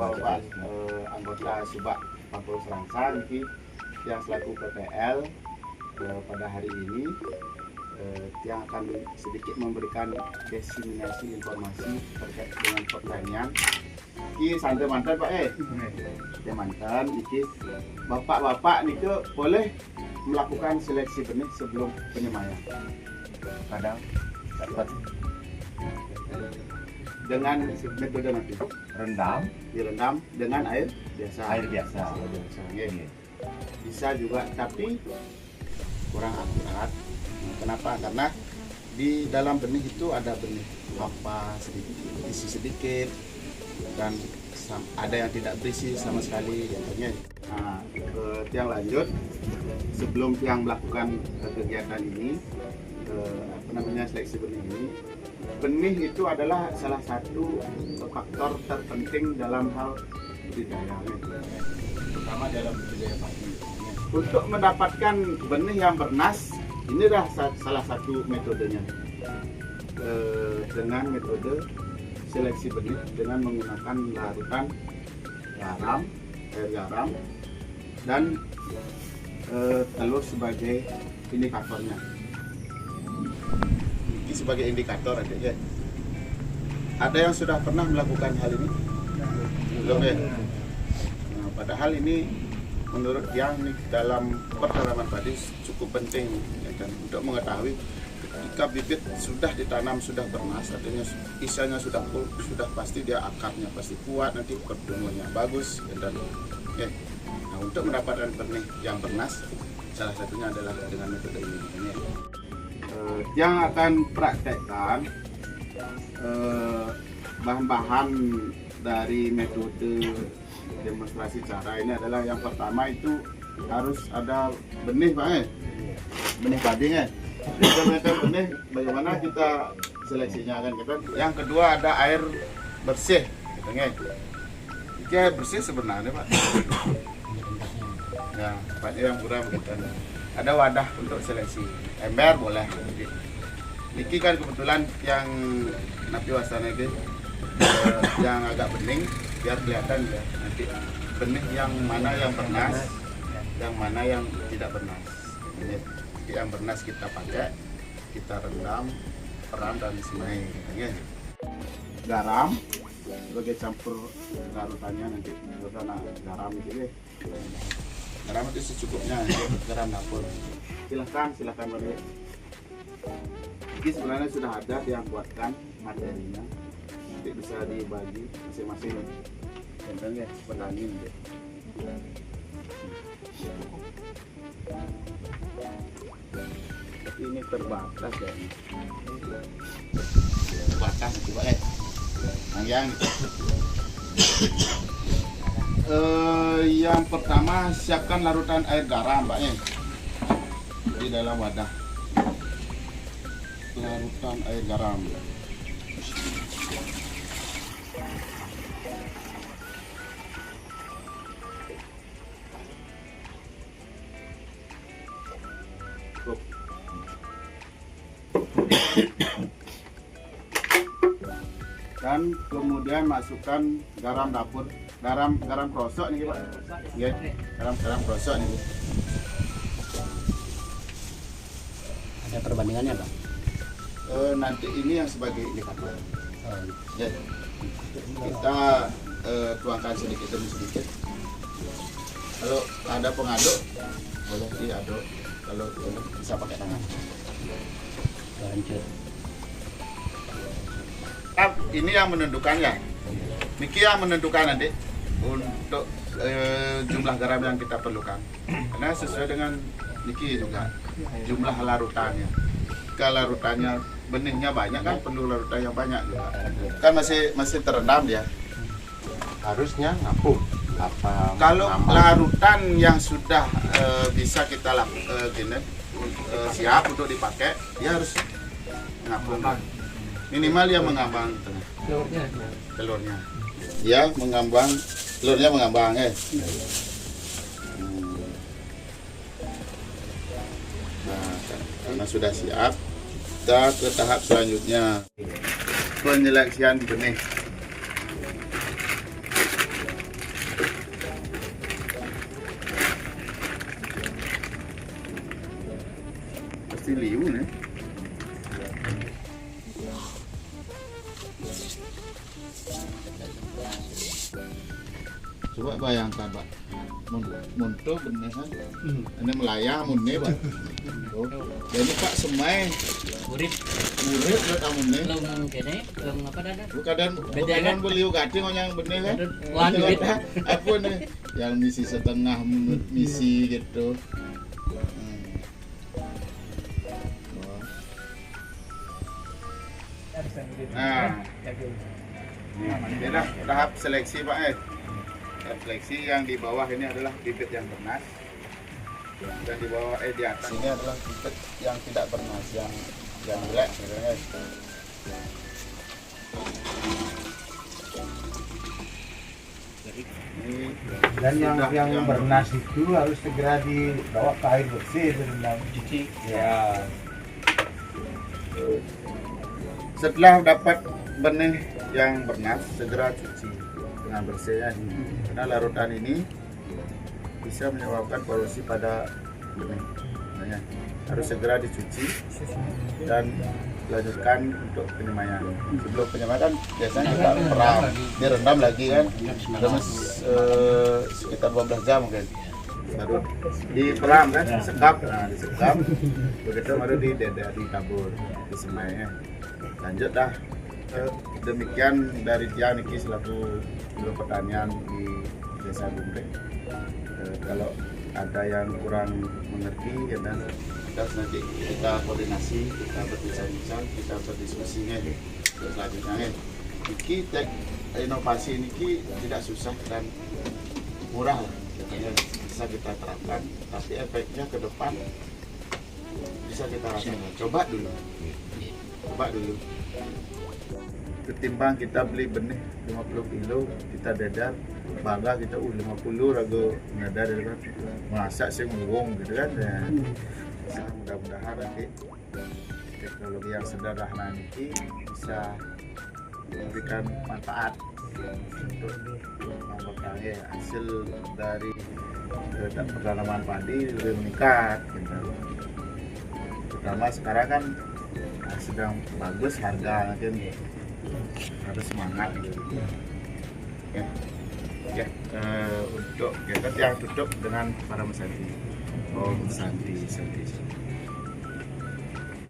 bapak-bapak anggota Subak Pampul Serangsang ini yang selaku PPL pada hari ini yang akan sedikit memberikan diseminasi informasi terkait dengan pertanian. Iki santai mantan Pak ya mantan iki bapak-bapak nih boleh melakukan seleksi benih sebelum penyemayan. Kadang dapat dengan metode nanti direndam dengan air biasa. Ya. Bisa juga tapi kurang akurat. Kenapa? Karena di dalam benih itu ada benih apa sedikit, isi sedikit dan ada yang tidak berisi sama sekali contohnya. Nah, yang lanjut sebelum yang melakukan kegiatan ini seleksi benih ini, benih itu adalah salah satu faktor terpenting dalam hal budidaya, terutama dalam budidaya padi. Untuk mendapatkan benih yang bernas, ini adalah salah satu metodenya, dengan metode seleksi benih dengan menggunakan larutan air garam dan telur sebagai indikatornya. Ini sebagai indikator aja ya. Ada yang sudah pernah melakukan hal ini? Belum ya? Nah, padahal ini menurut yang dalam pertanaman padi cukup penting ya kan, untuk mengetahui ketika bibit sudah ditanam sudah bernas, artinya isanya sudah full, sudah pasti dia akarnya pasti kuat, nanti pertumbuhannya bagus dan ya. Nah, untuk mendapatkan benih yang bernas salah satunya adalah dengan metode ini. Yang akan praktekkan bahan-bahan dari metode demonstrasi cara ini adalah yang pertama itu harus ada benih Pak benih padi benih bagaimana kita seleksinya kan kita. Yang kedua ada air bersih gitu ini air bersih sebenarnya Pak ya banyak yang kurang gitu. Ada wadah untuk seleksi ember boleh. Niki kan kebetulan yang napi wasana itu yang agak bening biar kelihatan ya nanti benih yang mana yang bernas, yang mana yang tidak bernas. Jadi yang bernas kita pakai, kita rendam, peram dan semai. Garam sebagai campur larutannya nanti garam gitu. Garam itu secukupnya, garam dapur. Silahkan boleh. Ini sebenarnya sudah ada yang buatkan materinya. Nanti bisa dibagi masing-masing. Contohnya petani gitu. Tapi ini terbatas ya. Terbatas coba yang pertama siapkan larutan air garam Pak di dalam wadah. Larutan air garam. Dan kemudian masukkan garam dapur, garam krosok nih Pak. Ya, garam krosok nih. Ada perbandingannya Pak? Nanti ini yang sebagai indikator. Ya, kita tuangkan sedikit demi sedikit. Kalau ada pengaduk boleh diaduk, kalau bisa pakai tangan. Lanjut. Ini yang menentukan ya. Niki yang menentukan nanti untuk jumlah garam yang kita perlukan. Karena sesuai dengan Niki juga jumlah larutannya. Kalau larutannya benihnya banyak kan perlu larutan yang banyak juga. Kan masih terendam dia. Harusnya ngapung apa? Kalau larutan yang sudah bisa kita siap untuk dipakai, dia harus ngapung. Minimal dia mengambang telurnya. Ya, telurnya mengambang Nah, karena sudah siap, kita ke tahap selanjutnya, penyeleksian benih. mesti liu nih. Coba bayangkan Pak, muntuh benih kan, ini melayang munne Pak. Oh, jadi Pak semai Urip murid buat amunne. belum kene, belum apa dah. Bukan beliau gading yang benih kan. Wan duit. Apa nih? Yang misi setengah misi gitu. Nah, ini adalah tahap seleksi Pak Tahap seleksi yang di bawah ini adalah bibit yang bernas, dan di bawah di atas ini adalah bibit yang tidak bernas, yang jelek gitu guys. Dan yang bernas itu harus segera dibawa ke air bersih direndam. Cuci. Ya. Setelah dapat benih yang bernas, segera cuci dengan bersih ya. Karena larutan ini bisa menyebabkan polusi pada benih. Makanya harus segera dicuci dan dilanjutkan untuk penyemaian. Sebelum penyemaian biasanya kita peram, direndam lagi kan, remes sekitar 12 jam mungkin. Baru diperam kan, disekap, disekap, begitu baru ditabur, disemai. Lanjut dah. Demikian dari dia Niki selaku Biro Pertanian di Desa Gumrek. Kalau ada yang kurang mengerti ya, dan nanti kita koordinasi, kita berbincang-bincang, kita berdiskusinya selanjutnya. Niki inovasi Niki tidak susah dan murah lah, katanya bisa kita terapkan, tapi efeknya ke depan bisa kita rasakan. Coba dulu. Ketimbang kita beli benih 50 kilo, kita dadar bangga kita 50 ragu dadar kan, masak sih ngurung gitu kan ya. Mudah-mudahan nanti teknologi yang sederhana ini bisa memberikan manfaat untuk memperoleh hasil dari penanaman padi lebih meningkat gitu. Terutama sekarang kan sedang bagus harga, mungkin harus semangat gitu. Ya, untuk kita yang tutup dengan para mesanti. Oh, mesanti.